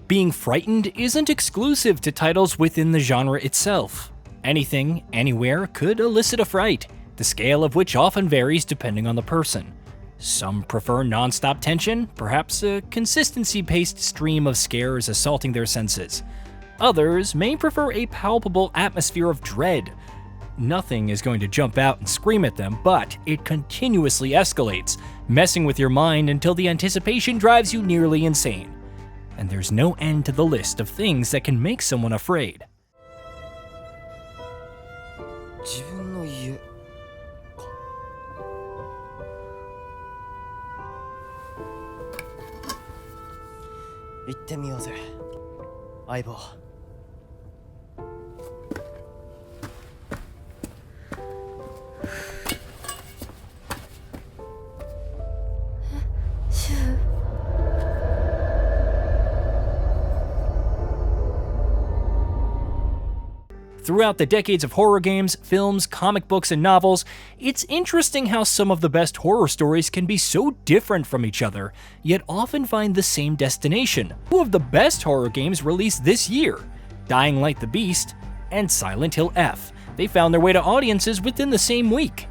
Being frightened isn't exclusive to titles within the genre itself. Anything, anywhere could elicit a fright, the scale of which often varies depending on the person. Some prefer nonstop tension, perhaps a consistency-paced stream of scares assaulting their senses. Others may prefer a palpable atmosphere of dread. Nothing is going to jump out and scream at them, but it continuously escalates, messing with your mind until the anticipation drives you nearly insane. And there's no end to the list of things that can make someone afraid. 自分の家か。行ってみようぜ、相棒。Throughout the decades of horror games, films, comic books, and novels, it's interesting how some of the best horror stories can be so different from each other, yet often find the same destination. Two of the best horror games released this year, Dying Light the Beast and Silent Hill F. They found their way to audiences within the same week.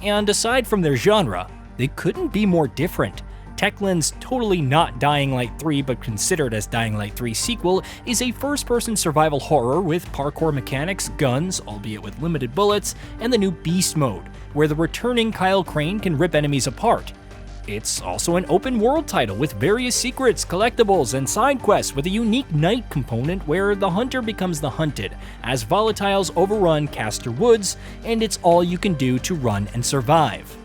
And aside from their genre, they couldn't be more different. Techland's totally not Dying Light 3 but considered as Dying Light 3 sequel is a first-person survival horror with parkour mechanics, guns, albeit with limited bullets, and the new Beast mode, where the returning Kyle Crane can rip enemies apart. It's also an open-world title with various secrets, collectibles, and side quests with a unique night component where the hunter becomes the hunted, as volatiles overrun Castor Woods, and it's all you can do to run and survive.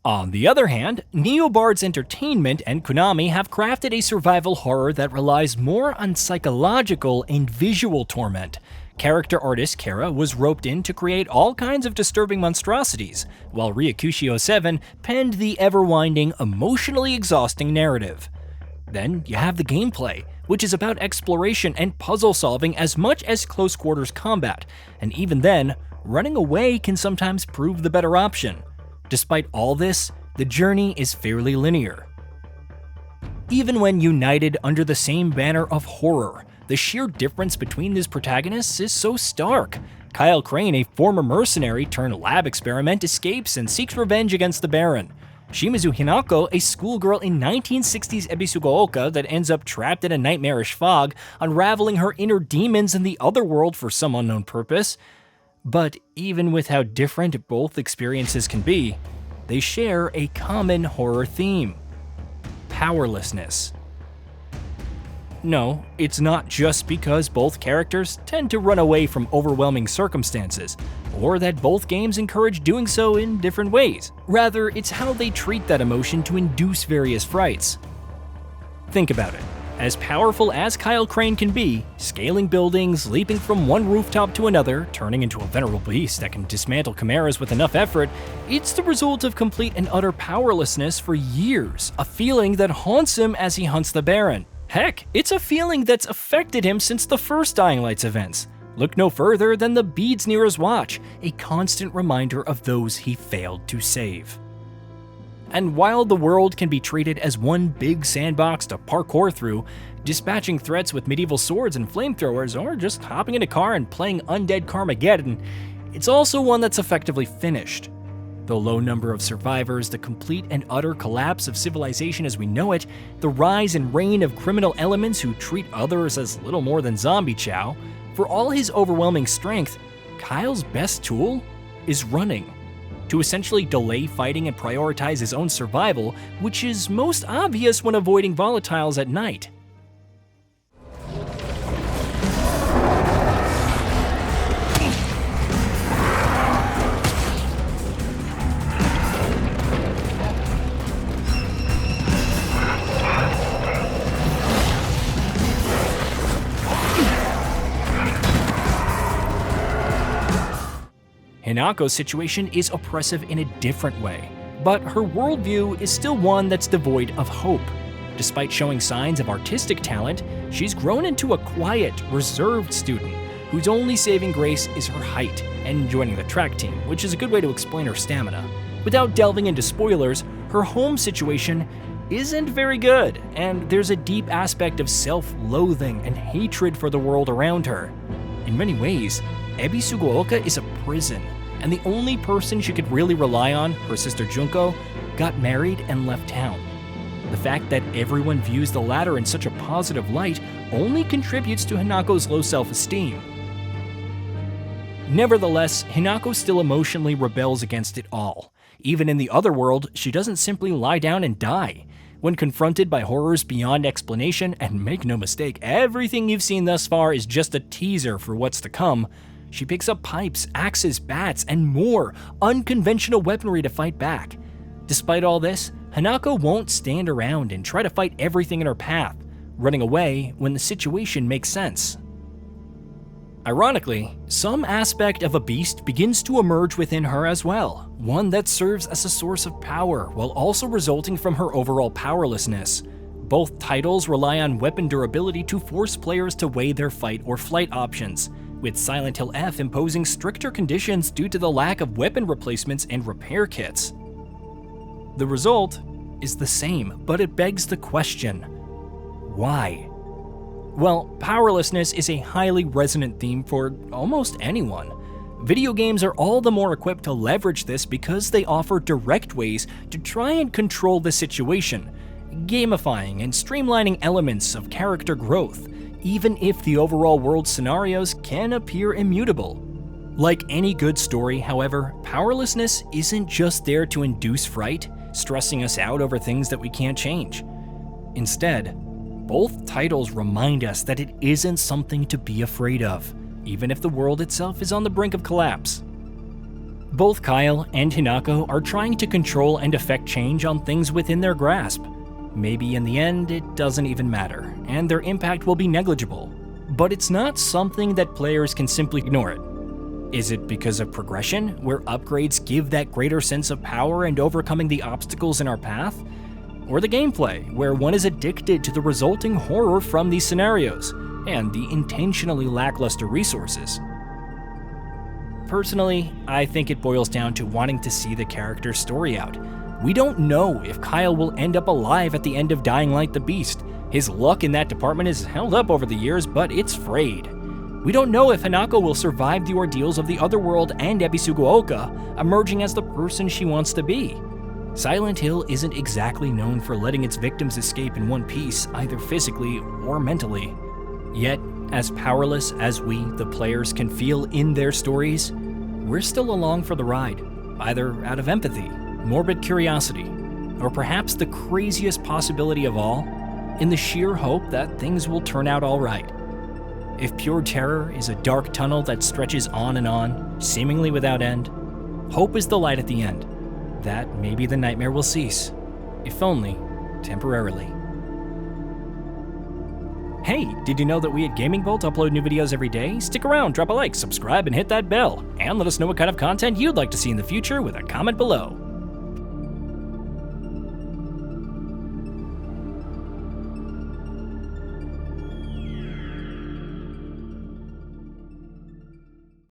On the other hand, Neobard's Entertainment and Konami have crafted a survival horror that relies more on psychological and visual torment. Character artist Kara was roped in to create all kinds of disturbing monstrosities, while Ryakushio 7 penned the ever-winding, emotionally exhausting narrative. Then you have the gameplay, which is about exploration and puzzle solving as much as close-quarters combat, and even then, running away can sometimes prove the better option. Despite all this, the journey is fairly linear. Even when united under the same banner of horror, the sheer difference between these protagonists is so stark. Kyle Crane, a former mercenary turned lab experiment, escapes and seeks revenge against the Baron. Shimizu Hinako, a schoolgirl in 1960s Ebisugaoka that ends up trapped in a nightmarish fog, unraveling her inner demons in the other world for some unknown purpose. But even with how different both experiences can be, they share a common horror theme: powerlessness. No, it's not just because both characters tend to run away from overwhelming circumstances, or that both games encourage doing so in different ways. Rather, it's how they treat that emotion to induce various frights. Think about it. As powerful as Kyle Crane can be, scaling buildings, leaping from one rooftop to another, turning into a venerable beast that can dismantle chimeras with enough effort, it's the result of complete and utter powerlessness for years, a feeling that haunts him as he hunts the Baron. Heck, it's a feeling that's affected him since the first Dying Light's events. Look no further than the beads near his watch, a constant reminder of those he failed to save. And while the world can be treated as one big sandbox to parkour through, dispatching threats with medieval swords and flamethrowers, or just hopping in a car and playing Undead Carmageddon, it's also one that's effectively finished. The low number of survivors, the complete and utter collapse of civilization as we know it, the rise and reign of criminal elements who treat others as little more than zombie chow, for all his overwhelming strength, Kyle's best tool is running. To essentially delay fighting and prioritize his own survival, which is most obvious when avoiding volatiles at night. Hinako's situation is oppressive in a different way, but her worldview is still one that's devoid of hope. Despite showing signs of artistic talent, she's grown into a quiet, reserved student whose only saving grace is her height and joining the track team, which is a good way to explain her stamina. Without delving into spoilers, her home situation isn't very good, and there's a deep aspect of self-loathing and hatred for the world around her. In many ways, Ebi Sugooka is a prison, and the only person she could really rely on, her sister Junko, got married and left town. The fact that everyone views the latter in such a positive light only contributes to Hinako's low self-esteem. Nevertheless, Hinako still emotionally rebels against it all. Even in the other world, she doesn't simply lie down and die. When confronted by horrors beyond explanation, and make no mistake, everything you've seen thus far is just a teaser for what's to come, she picks up pipes, axes, bats, and more unconventional weaponry to fight back. Despite all this, Hinako won't stand around and try to fight everything in her path, running away when the situation makes sense. Ironically, some aspect of a beast begins to emerge within her as well, one that serves as a source of power while also resulting from her overall powerlessness. Both titles rely on weapon durability to force players to weigh their fight or flight options, with Silent Hill F imposing stricter conditions due to the lack of weapon replacements and repair kits. The result is the same, but it begs the question, why? Well, powerlessness is a highly resonant theme for almost anyone. Video games are all the more equipped to leverage this because they offer direct ways to try and control the situation, gamifying and streamlining elements of character growth, even if the overall world scenarios can appear immutable. Like any good story, however, powerlessness isn't just there to induce fright, stressing us out over things that we can't change. Instead, both titles remind us that it isn't something to be afraid of, even if the world itself is on the brink of collapse. Both Kyle and Hinako are trying to control and affect change on things within their grasp. Maybe in the end, it doesn't even matter, and their impact will be negligible. But it's not something that players can simply ignore it. Is it because of progression, where upgrades give that greater sense of power and overcoming the obstacles in our path? Or the gameplay, where one is addicted to the resulting horror from these scenarios, and the intentionally lackluster resources? Personally, I think it boils down to wanting to see the character's story out. We don't know if Kyle will end up alive at the end of Dying Light the Beast. His luck in that department is held up over the years, but it's frayed. We don't know if Hinako will survive the ordeals of the Otherworld and Ebi Sugooka, emerging as the person she wants to be. Silent Hill isn't exactly known for letting its victims escape in one piece, either physically or mentally. Yet, as powerless as we, the players, can feel in their stories, we're still along for the ride, either out of empathy, morbid curiosity, or perhaps the craziest possibility of all, in the sheer hope that things will turn out all right. If pure terror is a dark tunnel that stretches on, seemingly without end, hope is the light at the end. That maybe the nightmare will cease, if only temporarily. Hey, did you know that we at GamingBolt upload new videos every day? Stick around, drop a like, subscribe, and hit that bell. And let us know what kind of content you'd like to see in the future with a comment below.